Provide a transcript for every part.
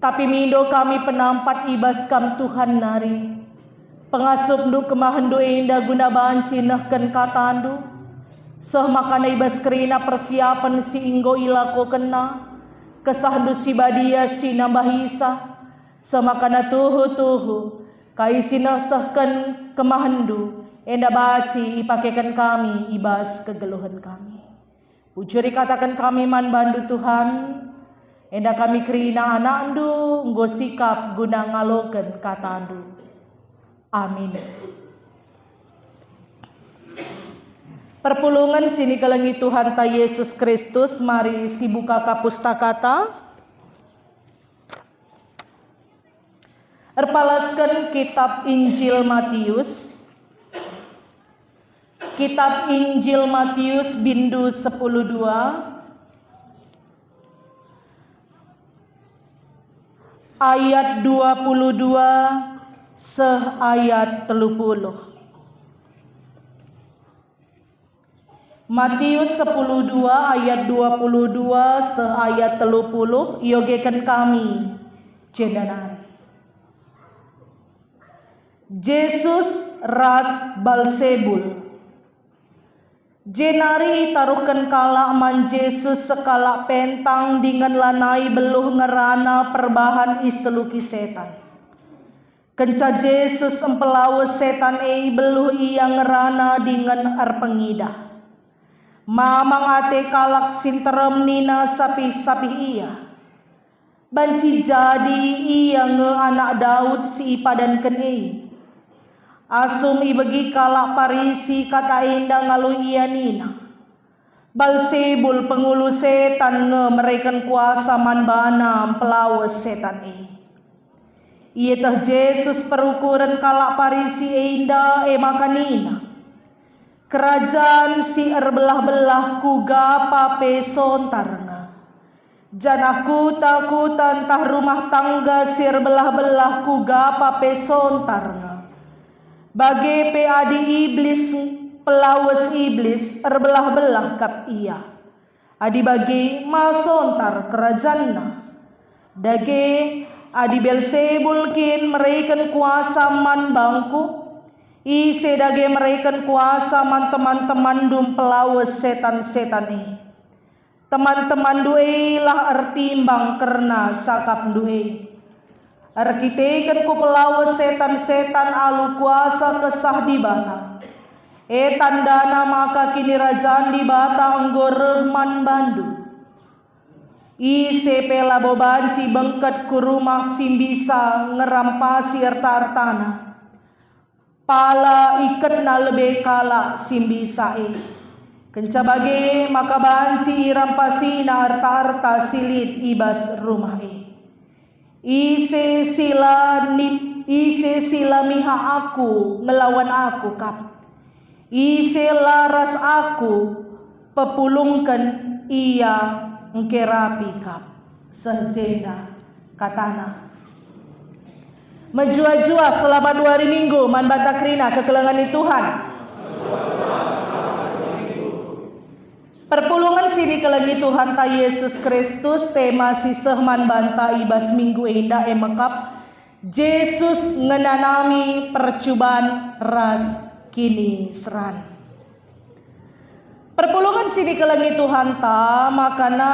Tapi mindo kami penampat ibas kam Tuhan nari. Pengasup du kemahandu indah guna banci nahkan katandu. Soh makana ibas kerina persiapan si inggo ilako kena. Kesahdu si badia si nambahisa. Soh makana tuhu kai sinasahkan kemahandu. Enda baci ipakekan kami ibas kegeluhan kami. Pujuri katakan kami man bandu Tuhan. Enda kami kerina anakndu nggo sikap guna ngaloken katandu. Amin. Perpulungan sini kelengi Tuhan ta Yesus Kristus. Mari si buka ka pustakata. Erpalaskan kitab Injil Matius. Kitab Injil Matius bindu 10:2. Ayat 22 ayat 30. Matius 10:2 ayat 22 ayat 30 yogekan kami jendanari. Yesus ras Balsebul. Jenari taruhkan kala man Yesus sekala pentang dengan lanai beluh ngerana perbahan iseluki setan. Kenca Yesus empelawa setan beluh ia ngerana dengan arpengidah. Mamang ate kalak sinterem nina sapi-sapi ia. Banci jadi ia nge anak Daud si ipadan kenei. Asum ibegi kalak parisi kata indah ngalu iya nina. Balsebul pengulu setan nge mereken kuasa manbana pelawa setan Ia tah Yesus perukuran kalak parisi indah makanina. Kerajaan si erbelah-belah ku gapa pesontar nga. Janahku takutan tah rumah tangga si erbelah-belah ku gapa pesontar nga. Bagi peadi iblis pelawas iblis erbelah-belah kap ia. Adi bagi masontar kerajana. Dage adi Belzebul kin mereken kuasa man bangku. Ise dage mereken kuasa man teman-teman dum pelawas setan-setan Teman-teman duei lah ertimbang karena cakap duei. Arkiteken ku pelawas setan-setan alu kuasa kesah di bata. Tandana maka kini rajaan di bata anggoreh man bandu. Ise pela bobanci bengket ku rumah simbisa ngerampasi erta-ertana. Pala iket na lebe kala simbisa Kenca bage maka banci irampasi na erta-erta silit ibas rumah Ise sila miha aku ngelawan aku kap. Ise laras aku pepulungkan ia ngkerapi kap. Sejena katana. Menjua-jua selama 2 hari minggu man batakrina kekelengan Tuhan. Perpulungan sini kelengi Tuhan ta Yesus Kristus tema siseh man banta ibas minggu indah mekap Yesus ngenanami percubaan ras kini seran. Perpulungan sini kelengi Tuhan ta makana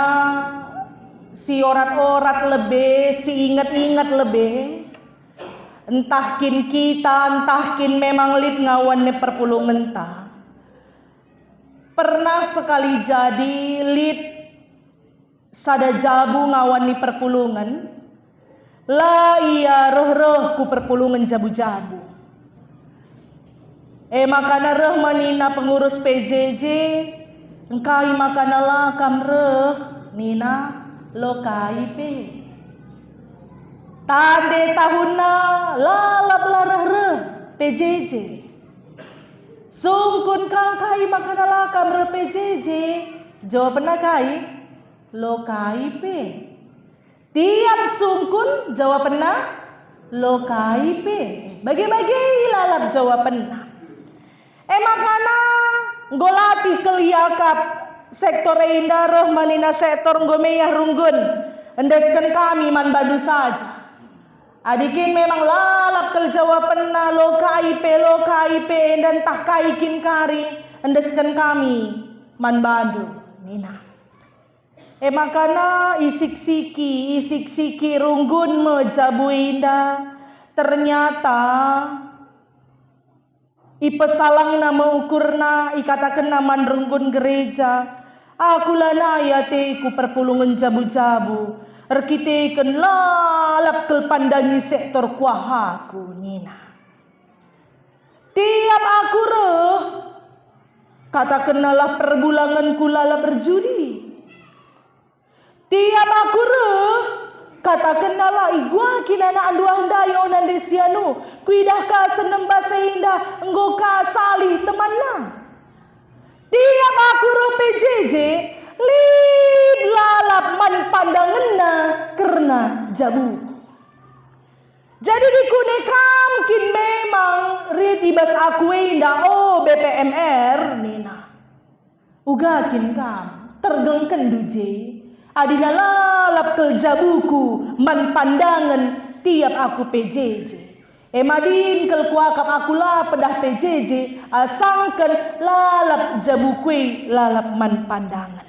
si orat-orat lebih si ingat-ingat lebih entah kin kita entah kin memang lid ngawan ne perpulungan ta. Pernah sekali jadi lid sada jabu ngawani perpulungan. La iya reh-reh ku perpulungan jabu-jabu. Makana reh manina pengurus PJJ. Engkai makana la kam reh nina lokai pe. Tande tahunna la labla reh PJJ. Sungkun kai makana lakam re PJJ. Jawaban kai lokai pe. Tiap sungkun jawaban lokai pe. Bagi-bagi lalap jawaban. Makana ngolati keliakap sektor indah manina sektor ngomeyah runggun. Endeskan kami man badu saja. Adikin memang lalap kel jawaban na lo KIP dan tak kaikin kari. Endeskan kami man badu. Nina. Makana isik siki runggun me jabu indah. Ternyata ipesalang nama ukurna ikatakan nama runggun gereja. Akulah naya teku perpulungan jabu-jabu. Erkiteken lalap kel pandangi sektor kuahaku Nina. Tiap aku katakenalah perbulanganku lalap berjudi. Tiap aku katakenalah igua kinana andua handai onan desianu kuidah ka senemba seindah enggo ka salih temanna. Tiap aku PJJ lid lalap man pandangenna karena jabu. Jadi dikunekam kin memang rid ibas aku indah BPMR Nina. Uga kin kam tergengken duje. Adina lalap kel jabuku man pandangan tiap aku PJJ. Emadin kel kuakap aku lah pedah PJJ asangkan lalap jabukui lalap man pandangan.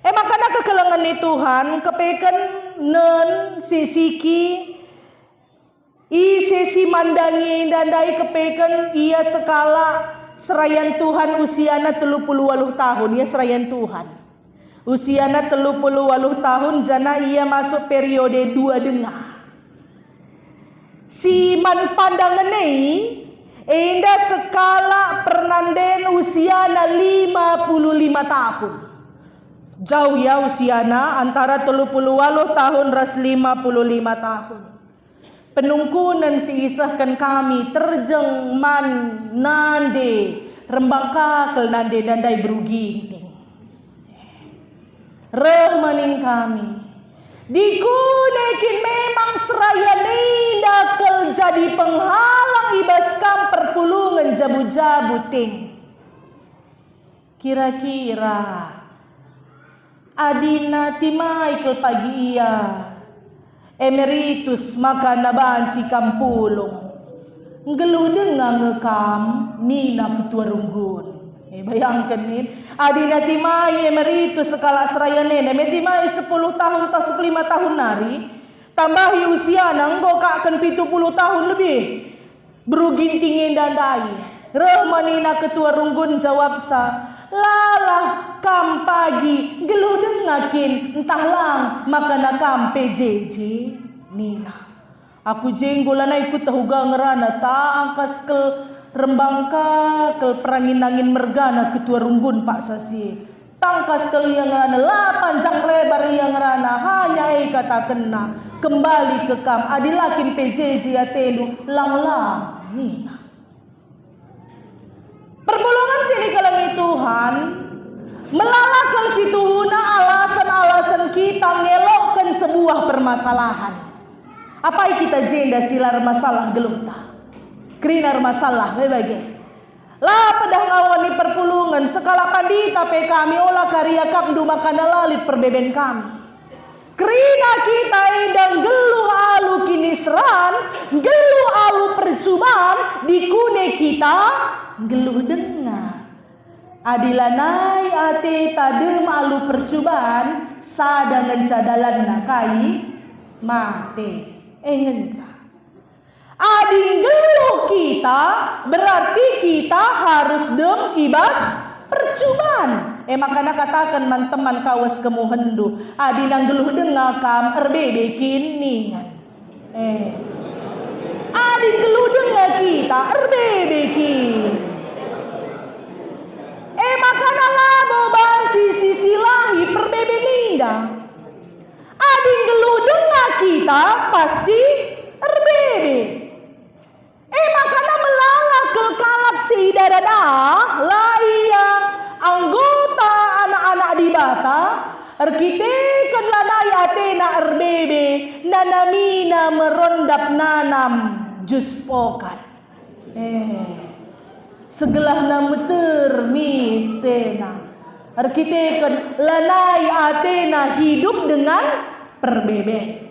Makana kekelengan ni Tuhan kepekan nen sisiki sesi mandangi dan dai kepekan ia sekala serayan Tuhan usiana 38 tahun ya serayan Tuhan. Usiana 38 tahun jana ia masuk periode 2 dengar. Si man pandangan ni indah sekala pernanden usiana 55 tahun. Jauh ya usiana antara 38 tahun ras 55 tahun. Penungkunan si isahkan kami terjeng man nande rembangka kel nande dandai beruginting. Remaning kami dikunekin memang seraya ninda kel jadi penghalang ibaskam perpulungan jabu-jabu ting. Kira-kira adina timai kel pagi ia emeritus maka nabanci kampulung ngeluh dengang ngekam nina ketua runggun. Bayangkan nih, adina timai emeritus sekala seraya nene, metimai 10 tahun atau 15 tahun nari, tambahi usia nang bokakan 70 tahun lebih, berugintingin dandai. Rahmanina ketua runggun jawab sa, lalah kam pagi geluh dengakin entahlah makana kam PJJ Nina. Aku jenggolan ikut tahuga ngerana tak angkas ke rembangka ke perangin angin mergana ketua runggun Pak Sasi. Tangkas ke liang rana lah panjang lebar liang rana hanya kata kena kembali ke kam adilakin PJJ atelu lang Nina. Perpulungan sini kalangi Tuhan melalakan si Tuhuna alasan-alasan kita ngelokkan sebuah permasalahan. Apa yang kita jenda silar masalah gelum tak? Krinar masalah lebage. Lah pedang awani perpulungan sekala pandita pe kami olah karya kapdu makana lalit perbeben kami. Krina kita indang geluh alu kinisran, geluh alu percubaan dikune kita geluh dengar. Adilanai ate tadem alu percubaan sadangan cadalan nakai mate ngenca. Ading geluh kita berarti kita harus dem ibas percubaan. Makana katakan teman kawas kemuhendu adinang geluh dengakam erbebe kiningan. Ading geluh dengak kita erbebe kin. Makana labo banci sisilahi perbebe ninda. Ading geluh dengak kita pasti erbebe. Makana melalak ke kalak si dadada lah iya anggota anak-anak di bata arkitekan lanai atena erbebe nanamina merondap nanam jus pokat segelah namuter mistena Arkiteken lanai Athena hidup dengan perbeben.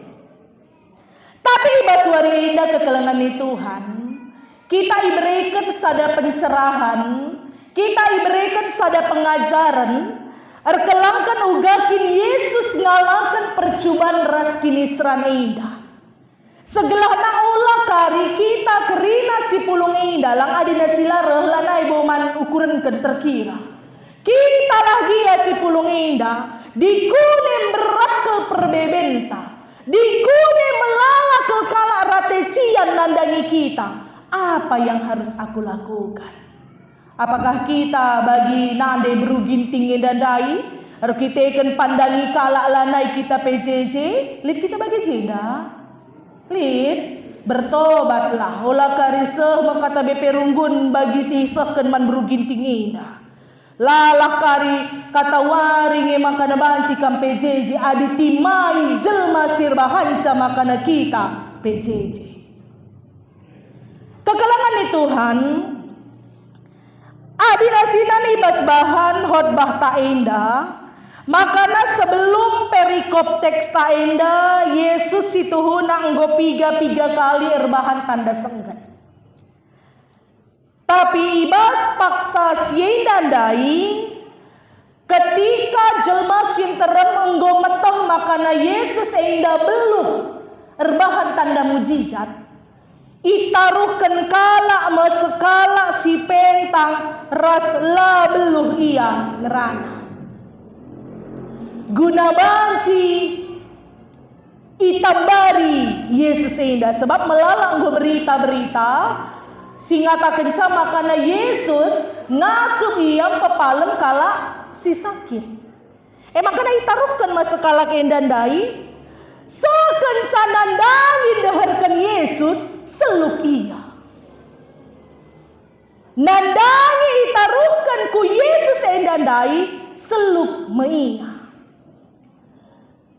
Tapi basuari indah kekelengan di Tuhan, kita diberikan sada pencerahan, kita diberikan sada pengajaran, erkelangkan ugakin Yesus ngalakan percobaan ras kini seran indah. Segelahna ulah kari kita kerina si pulung indah lang adina silareh lanai boman ukuran ken terkira. Kita lagi ya si pulung indah dikunem berat ke perbebenta, dikunem melala ke kala ratecian nandangi kita. Apa yang harus aku lakukan? Apakah kita bagi nande beruginting dan dai, harus kita ikan pandangi kala lanai kita PJJ, lid kita bagi jeda, lid bertobatlah. Olah karisah makata BP runggun bagi sisah kan man beruginting ina. Lalah kari kata waring makana banci kam PJJ adi timai jelma sirbahanca makana kita PJJ. Kekelangan di Tuhan, adi nasinan ibas bahan khotbah ta indah, makana sebelum perikop teks ta indah, Yesus situhuna nggo piga kali erbahan tanda senggat. Tapi ibas paksa siye dandai ketika jelma sinterem enggo meteh makana Yesus indah beluh erbahan tanda mujizat itaruhken kala mesekala si pentang ras la beluh ia ngerana guna banci itambari Yesus indah sebab melala enggo berita-berita singata kenca makana Yesus ngasuh iyam pepalem kala si sakit. Makana itaruhkan masekala kendandai sekenca nandangi deherkan Yesus seluk iya. Nandangi itaruhkan ku Yesus endandai seluk meia.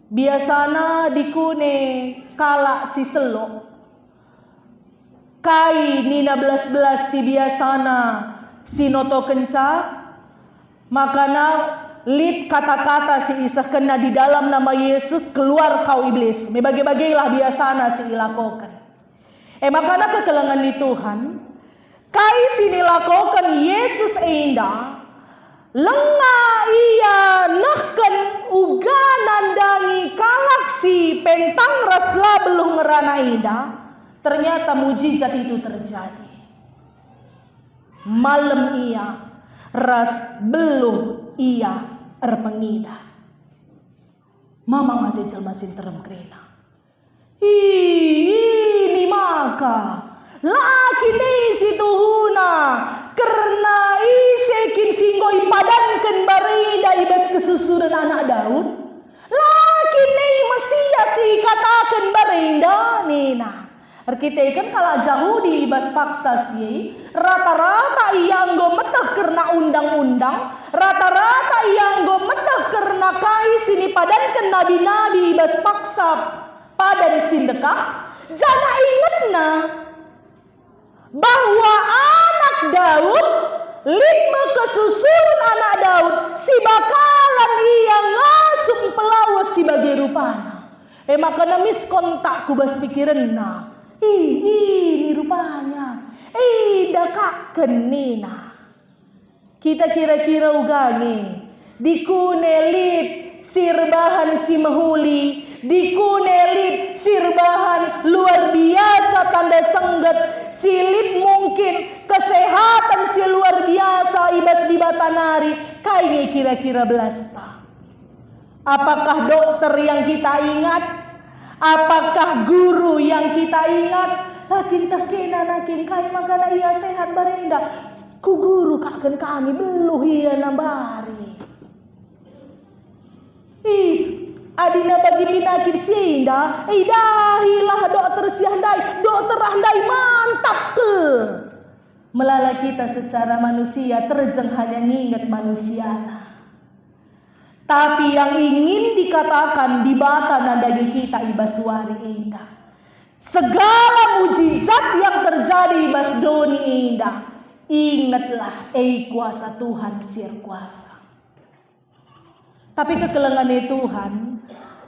Biasana dikune kala si seluk kai nina belas-belas si biasana si noto kenca makana lid kata-kata si isah kena di dalam nama Yesus keluar kau iblis bagi-bagilah biasana si ilakokan makana kekelengan di Tuhan kai sini lakokan Yesus indah lenga ia nahken uga nandangi kalak si pentang rasla belum ngerana indah. Ternyata mujizat itu terjadi. Malam ia ras beluh ia erpengida. Mamang ade jelma sinterem krena. Ini maka laki ni situhuna karena isekin singgoi padankan barida ibas kesusuran anak Daud. Laki ni Mesias si katakan barida nina. Kita kan kalau jauh di ibas paksa sih, rata-rata ia nggo metah karena undang-undang, rata-rata ia nggo metah karena kai sini padankan nabi-nabi ibas paksa padan sindekah. Jana ingatna bahwa anak Daud, lima kesusuran anak Daud, si bakalan ia ngasum pelawas si bagi rupana. Makanya miskontak kubas pikiranna. Ini rupanya dakak kenina kita kira-kira ugangi dikunelit sirbahan si mahuli dikunelit sirbahan luar biasa tanda sengget silit mungkin kesehatan si luar biasa ibas di batanari kaini kira-kira belasta. Apakah dokter yang kita ingat? Apakah guru yang kita ingat? Lakin tak kena nakin kai makana ia sehat barenda. Ku guru kakek kami beluh ia nambari. Adina bagi pinakit sinda. Dahilah dokter siandai. Dokter andai mantap ke. Melala kita secara manusia terjeng hanya nginget manusia. Tapi yang ingin dikatakan di bata nandagi kita ibasuari indah. Segala mujizat yang terjadi ibas doni indah. Ingatlah kuasa Tuhan sir kuasa. Tapi kekelengan Tuhan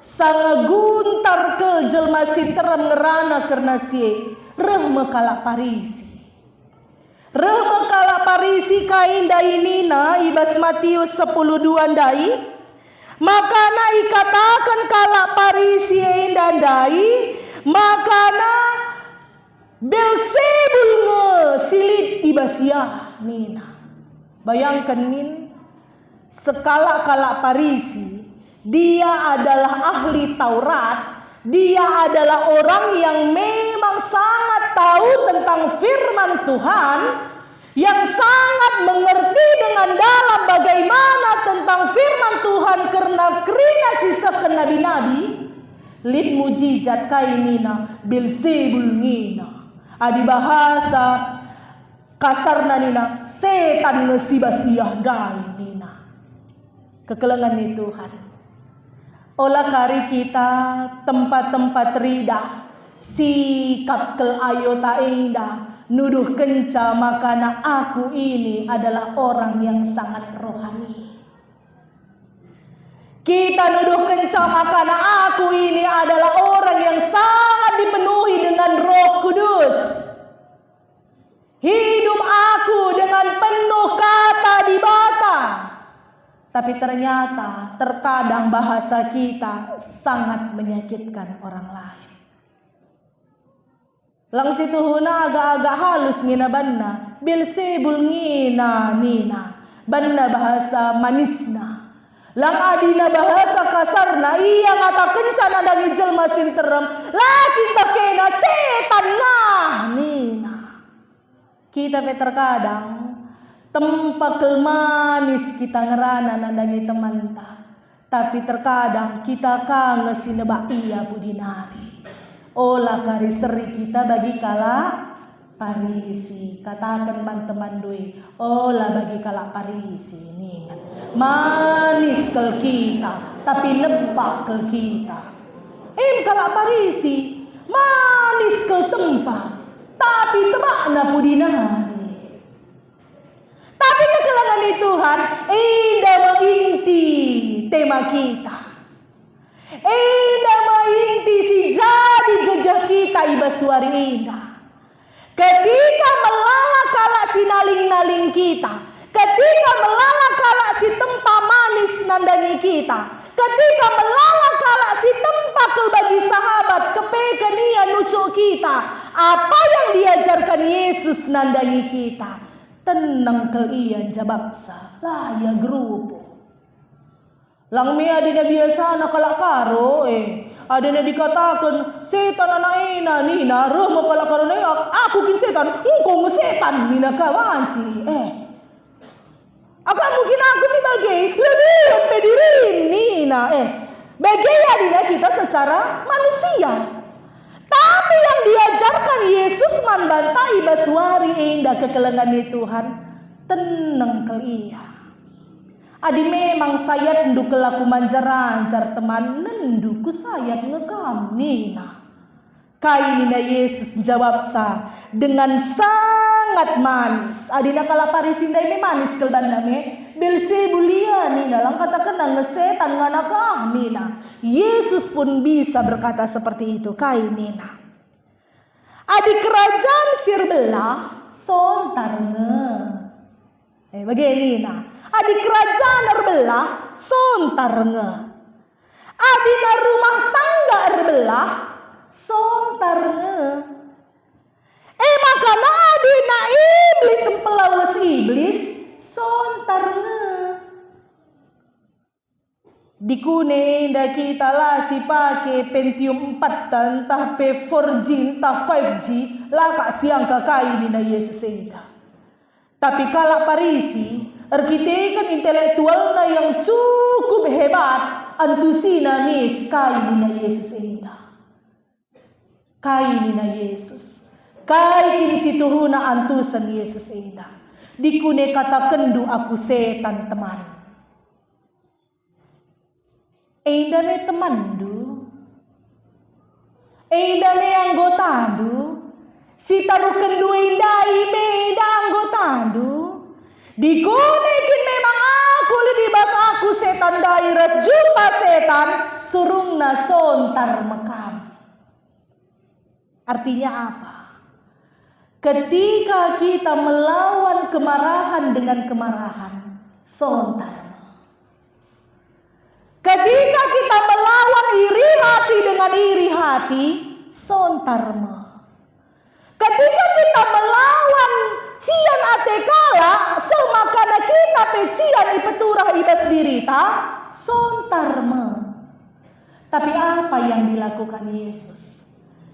sang guntar ke jelma sinteram ngerana karena sie reh mekala parisi. Reh mekala parisi kain dai nina ibas Matius 10:2 dai. Makana ikatakan kala parisi dan dai, makana Belzebul nge silit ibasia nina. Bayangkan nin, sekala-kala parisi, dia adalah ahli Taurat, dia adalah orang yang memang sangat tahu tentang firman Tuhan, yang sangat mengerti dengan dalam bagaimana tentang firman Tuhan karena kerina sisakan nabi-nabi. Lid mujizat kainina Belzebul ngina. Adi bahasa kasarna nina setan ngesibas iyah dai nina. Kekelengan ni Tuhan. Olah kari kita tempat-tempat rida sikap kel ayo ta indah nuduh kenca makana aku ini adalah orang yang sangat rohani. Kita nuduh kenca makana aku ini adalah orang yang sangat dipenuhi dengan Roh Kudus. Hidup aku dengan penuh kata di bata. Tapi ternyata terkadang bahasa kita sangat menyakitkan orang lain. Lang situ huna agak-agak halus ngina banna. Belzebul ngina nina. Banna bahasa manisna. Lang adina bahasa kasarna iya ngata kencana dangi jelma sinterem laki takena setan nah nina. Kita terkadang tempat manis kita ngerana nandangi temanta, tapi terkadang kita kangen sineba iya budinari. Olah kari seri kita bagi kala parisi. Katakan teman-teman doi, olah bagi kala parisi ningan. Manis kel kita, tapi lebak kel kita. Kala parisi, manis kel tempat, tapi tebakna budinari. Tapi kekelangan di Tuhan, indah menginti tema kita. Indah menginti si jadi gegah kita ibasuari indah. Ketika melalak kalak si naling-naling kita. Ketika melalak kalak si tempa manis nandangi kita. Ketika melalak kalak si tempa bagi sahabat kepekenia nucuk kita. Apa yang diajarkan Yesus nandangi kita. Tenang ke iyan jabaksa lah ya grupo. Lang mi adina biasa na kalakaro adina dikatakan setan anak ina nina roh mo kalakaro na aku kin setan engkau setan nina kawanci akan mungkin aku sebagai lebih pedirin nina bagai adina kita secara manusia. Tapi yang diajarkan Yesus membantai basuari indah kekelengan di Tuhan tenang ke iya. Adi memang sayat nduk kelaku manjar-anjar teman nenduku sayat ngekam nina. Kainina Yesus jawab sa dengan sangat manis. Adina kala parisinda ini manis kelbandame. Belzebulia nina lang katakan ngesetan nganakah nina. Yesus pun bisa berkata seperti itu kai nina. Adi kerajaan sirbelah sontarnge. Begini nina. Adi kerajaan erbelah sontarnge. Adina rumah tangga erbelah sontarnge. Makana adina iblis sempelawas iblis sontarnge. Dikune indah kita lah si pake Pentium 4 entah P4G entah 5G lah kak siang kakai nina Yesus indah. Tapi kala parisi arkitekan intelektualna yang cukup hebat antusina mis kai nina Yesus indah. Kai nina Yesus. Kai kin situhuna antusan Yesus indah. Dikune kata kendu aku setan teman. Indah me temandu. Indah me anggotadu. Si taruh kendu indah me indah anggotadu. Dikunekin memang aku libas aku setan daerah jumpa setan surungna sontar mekam. Artinya apa? Ketika kita melawan kemarahan dengan kemarahan, sontar. Ketika kita melawan iri hati dengan iri hati, sontar. Ketika kita melawan cian atekala, semakana kita pecian ipeturah ibas dirita, sontar. Tapi apa yang dilakukan Yesus?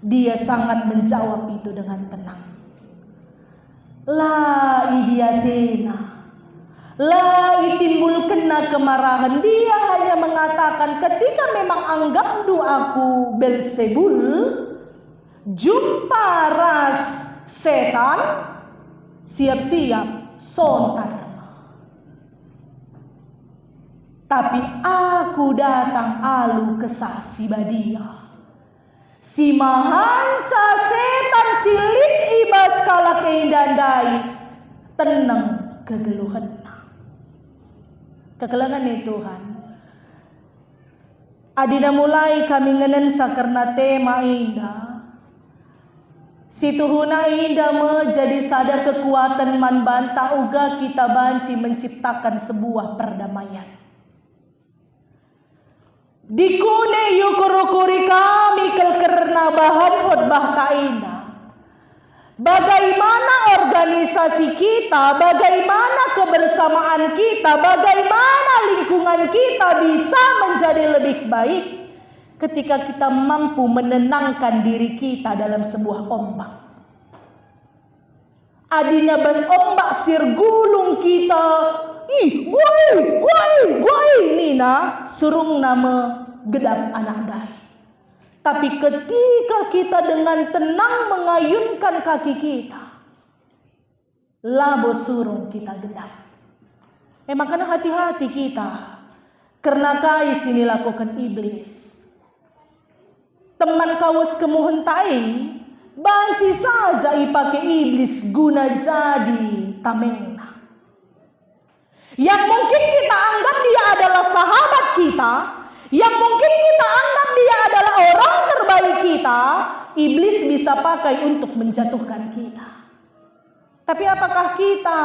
Dia sangat menjawab itu dengan tenang. La idiatena, la itimbul kena kemarahan. Dia hanya mengatakan ketika memang anggap doaku Belzebul, jumpa ras setan, siap-siap sontar. Tapi aku datang alu kesasi badia. Si mahanca setan silit ibas kala keindandai tenang kegeluhan. Kegelangan nih Tuhan. Adina mulai kami ngenensa karena tema indah. Situhuna indah menjadi sadar kekuatan man banta uga kita banci menciptakan sebuah perdamaian. Dikune yukurukuri kami karena bahan khotbah kaina. Bagaimana organisasi kita, bagaimana kebersamaan kita, bagaimana lingkungan kita bisa menjadi lebih baik ketika kita mampu menenangkan diri kita dalam sebuah ombak. Adinya bas ombak sirgulung kita. Guai nina surung nama gedap anak dai. Tapi ketika kita dengan tenang mengayunkan kaki kita, labo surung kita gedap. Makanya hati-hati kita, karena kais ini lakukan iblis. Teman kawas kemuhentai, banci saja ipake iblis guna jadi tamengna. Yang mungkin kita anggap dia adalah sahabat kita, yang mungkin kita anggap dia adalah orang terbaik kita, iblis bisa pakai untuk menjatuhkan kita. Tapi apakah kita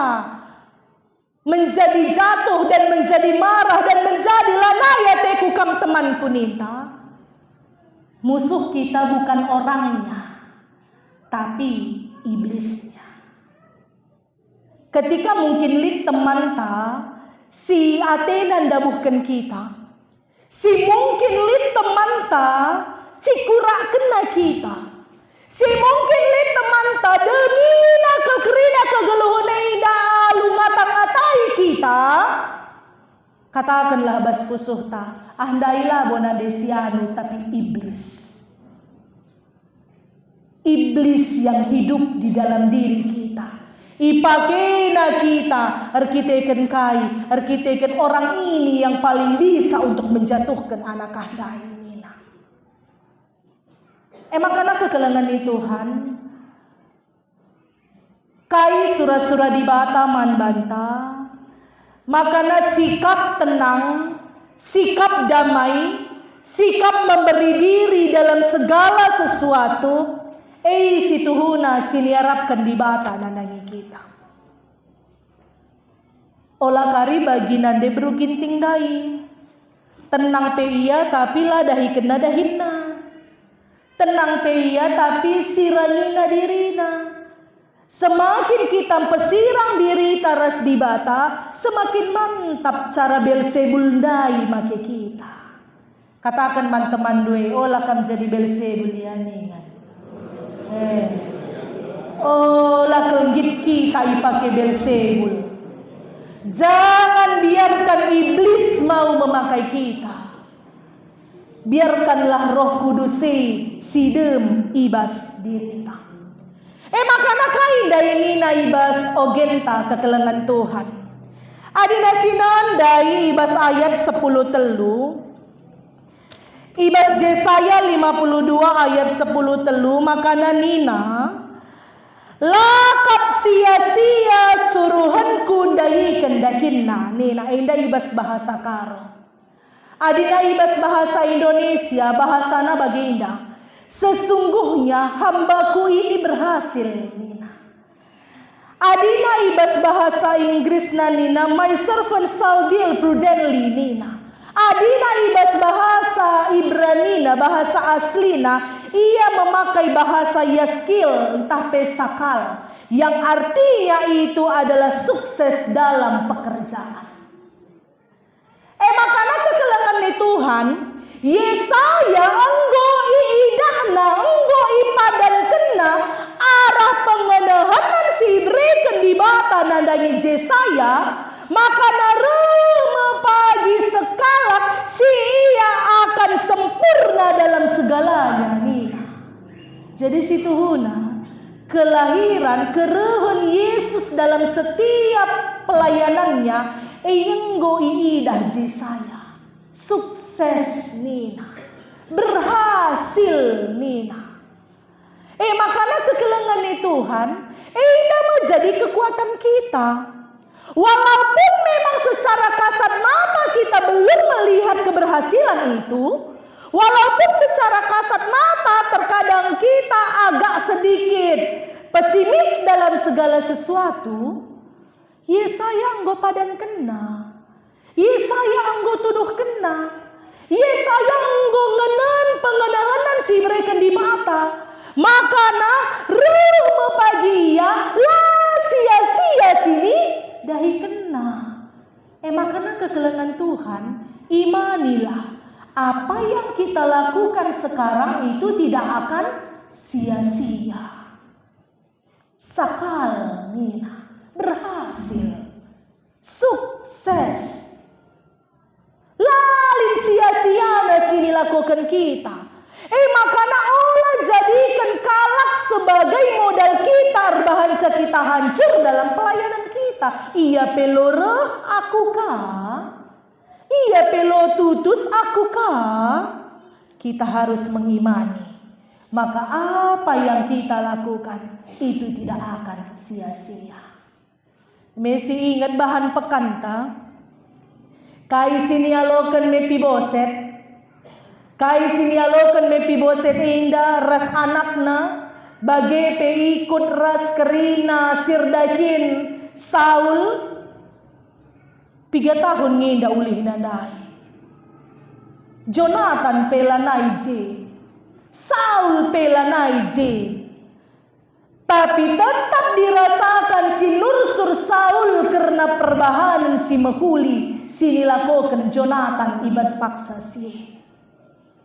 menjadi jatuh dan menjadi marah dan menjadi lanaya tekukam temanku nita? Musuh kita bukan orangnya, tapi iblisnya. Ketika mungkin lit teman ta, si Athena ndabuhkan kita, si mungkin lit teman ta, cikurak kena kita, si mungkin lit teman ta, demina kekerina kegeluhuneda lungatang-atai kita, katakanlah bas pusuh ta, andailah bona desianu tapi iblis. Iblis yang hidup di dalam diri kita. Ipakena kita arkiteken kai, arkiteken orang ini yang paling bisa untuk menjatuhkan anak kahda ini. Makanya kegelangan itu Tuhan. Kai surah-surah di bata man banta. Makanya sikap tenang, sikap damai, sikap memberi diri dalam segala sesuatu. Situhuna siniarapkan di bata nanangi kita. Olah kari bagi nande beruginting dai. Tenang pe iya tapi lah dahi kena dahinna. Tenang pe iya tapi sirangina dirina. Semakin kita pesirang diri taras di bata, semakin mantap cara Belzebul dai make kita. Katakan teman-teman due, olah kam jadi Belzebul ya ningan. Lah kelgit kita ipake Belzebul. Jangan biarkan iblis mau memakai kita. Biarkanlah Roh Kudus sidem ibas dirita. Makana kainda ini naibas ogenta kekelengan Tuhan. Adina sinandai ibas ayat 10 telu. Ibas Yesaya 52 ayat 10 telu, makana nina lakap sia-sia suruhanku ndai kendahinna. Nina inda ibas bahasa karo. Adina ibas bahasa Indonesia, bahasana baginda. Sesungguhnya hambaku ini berhasil, Nina. Adina ibas bahasa Inggris na Nina, my servant shall deal prudently, Nina. Adina ibas bahasa Ibranina, bahasa aslina, ia memakai bahasa yaskil, entah pesakal, yang artinya itu adalah sukses dalam pekerjaan. Makana kekelangan ni Tuhan, Yesaya enggo iidahna, enggo ipadan kena arah pengenahanan si berikan di bata nandangi Yesaya, maka narema pagi sekala si ia akan sempurna dalam segalanya. Nina. Jadi situ huna kelahiran kerehun Yesus dalam setiap pelayanannya enggo iidah Yesaya. Sukses Nina. Berhasil Nina. Makanya kekelengan ni Tuhan indah menjadi kekuatan kita. Walaupun memang secara kasat mata kita belum melihat keberhasilan itu, walaupun secara kasat mata terkadang kita agak sedikit pesimis dalam segala sesuatu, Yesaya enggo padan kena. Yesaya enggo tuduh kena. Yesaya enggo ngenen pengenahanan si mereka di mata. Makana rumah pagi ya lah sia-sia sini dahi kena. Makana kekelengan Tuhan, imanilah apa yang kita lakukan sekarang itu tidak akan sia-sia. Sakal Nina berhasil, sukses. Lalin sia-sia na sini lakukan kita. Makana Allah jadikan kalak sebagai modal kita, bahanca kita hancur dalam pelayanan kita. Ia peloreh aku kah? Ia pelo tutus aku kah? Kita harus mengimani. Maka apa yang kita lakukan itu tidak akan sia-sia. Mesti ingat bahan pekanta. Kai sinialokan Mefiboset. Kai sinialokan Mefiboset inda ras anakna bage peikut ras kerina sirdakin Saul 3 tahun nginda ulih nandai. Jonathan pelanai je, Saul pelanai je. Tapi tetap dirasakan si nursur Saul karena perbahanan si mehuli si dilakukan Jonathan ibas paksa si.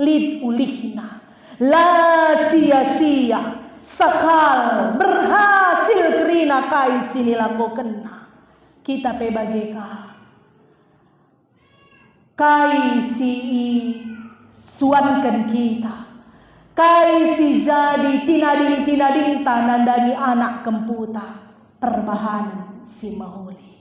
Lid ulihna la sia-sia sakal berhasil kerina kai si dilakukan. Kita pe bageka kai si suankan kita. Kai si jadi tinading tanandani anak kemputa perbahanan si mahuli.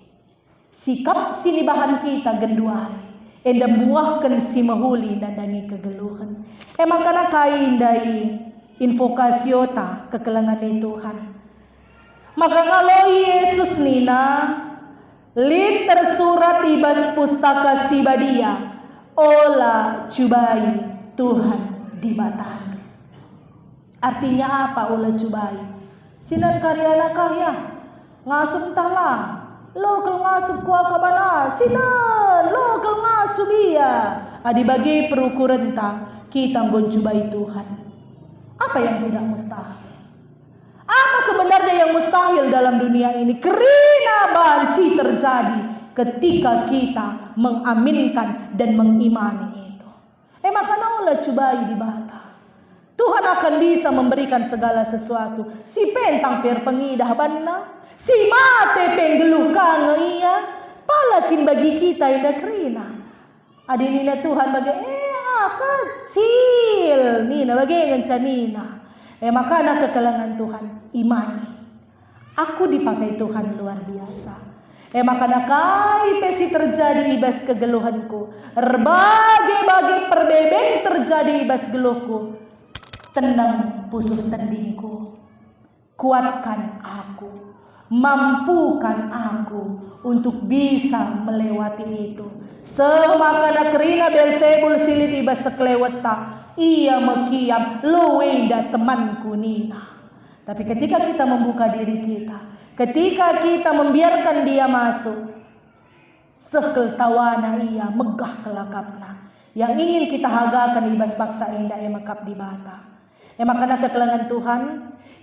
Sikap sini bahan kita genduari. Enda buahkan si mahuli nandangi kegeluhan. Makana kai indai invokasiota kekelangan Tuhan. Maka kalau Yesus Nina lid tersurat ibas pustaka si badia. Ola cubai Tuhan di batang. Artinya apa ulah cubai? Sinan karyana kahya ngasup entahlah. Lo kel ngasup kuah kabana. Sinan lo kel ngasup iya. Adi bagi perukuran ta kita mencubai Tuhan. Apa yang tidak mustahil? Apa sebenarnya yang mustahil dalam dunia ini? Kerina banci terjadi ketika kita mengaminkan dan mengimani itu. Makanya ulah cubai di bata. Tuhan akan bisa memberikan segala sesuatu. Si pentang per pengidah banna, si mate penggeluh kange iya, palakin bagi kita indah kerina. Adinina Tuhan bagi kecil, nina bagi yang canina. Makanya kekelangan Tuhan imani. Aku dipakai Tuhan luar biasa. Makanya kai pesi terjadi ibas kegeluhanku, berbagai perbeben terjadi ibas geluhku. Tenang pusuk tendingku, kuatkan aku, mampukan aku untuk bisa melewati itu. Semakana kerina Belzebul silit iba sekleweta, ia mekiam luwenda temanku nina. Tapi ketika kita membuka diri kita, ketika kita membiarkan dia masuk, sekeltawana ia megah kelakapna. Yang ingin kita hagakan ibas paksa indah emakap di bata. Emakana kekelangan Tuhan,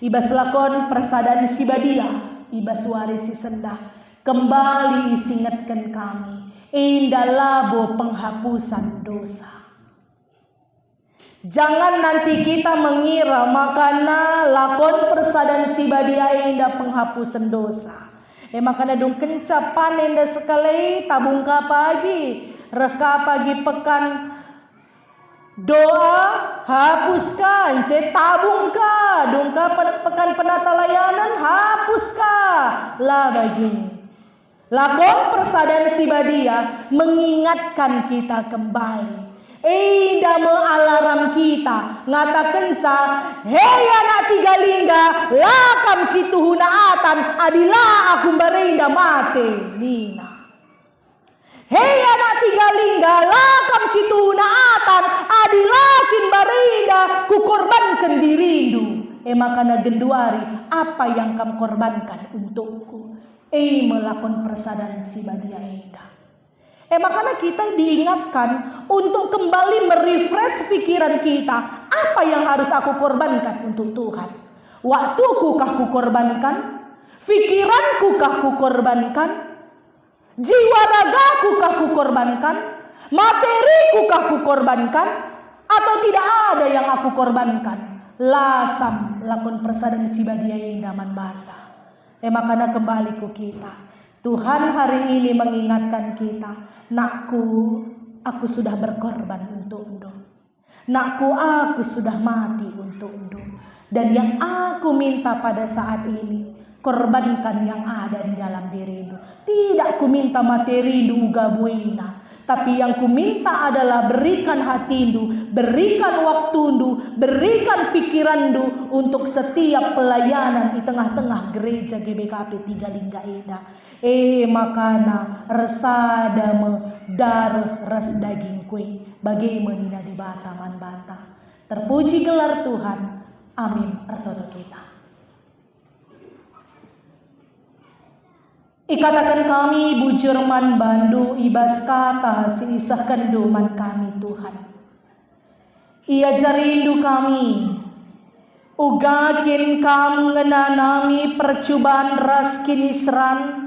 ibas lakon persadaan si badia, ibas warisi sendah, kembali isingatkan kami, indah labo penghapusan dosa. Jangan nanti kita mengira makana lakon persadaan si badia indah penghapusan dosa. Makana dong kenca panen dah sekali tabung ka pagi, reka pagi pekan doa hapuskan, tabung ka, dong ka pekan penata layanan hapuskan lah begini. Lakon persadaan si badia mengingatkan kita kembali. Dame alarm kita ngata kenca, hei anak tiga lingga, lakam situ hunaatan, adilah aku berinda mate nina. Hei anak tiga lingga, lakam situ hunaatan, adilah kin berinda, ku korbankan dirimu. Makana genduari, apa yang kamu korbankan untukku? Melakon persadaan si badia indah. Makanya kita diingatkan untuk kembali merefresh pikiran kita. Apa yang harus aku korbankan untuk Tuhan? Waktuku kah ku korbankan? Pikiranku kah ku korbankan? Jiwa ragaku kah ku korbankan? Materiku kah ku korbankan? Atau tidak ada yang aku korbankan? Lasam lakon persadaan si badia indah man bata. Makanya kembali ku kita. Tuhan hari ini mengingatkan kita, nakku, aku sudah berkorban untuk Endo. Nakku, aku sudah mati untuk Endo. Dan yang aku minta pada saat ini, korbankan yang ada di dalam dirimu. Tidak ku minta materi uga buina, tapi yang ku minta adalah berikan hatimu, berikan waktumu, berikan pikiranmu untuk setiap pelayanan di tengah-tengah gereja GBKP 3 Lingga Eda. Makana resada darah res daging kue bagaimana di bata man bata. Terpuji gelar Tuhan. Amin. Artoto kita. Ikatakan kami bujur man bandu ibas kata si isah kenduman kami Tuhan. Ia jarindu kami. Ugakin kam ngenanami percubaan ras kinisran.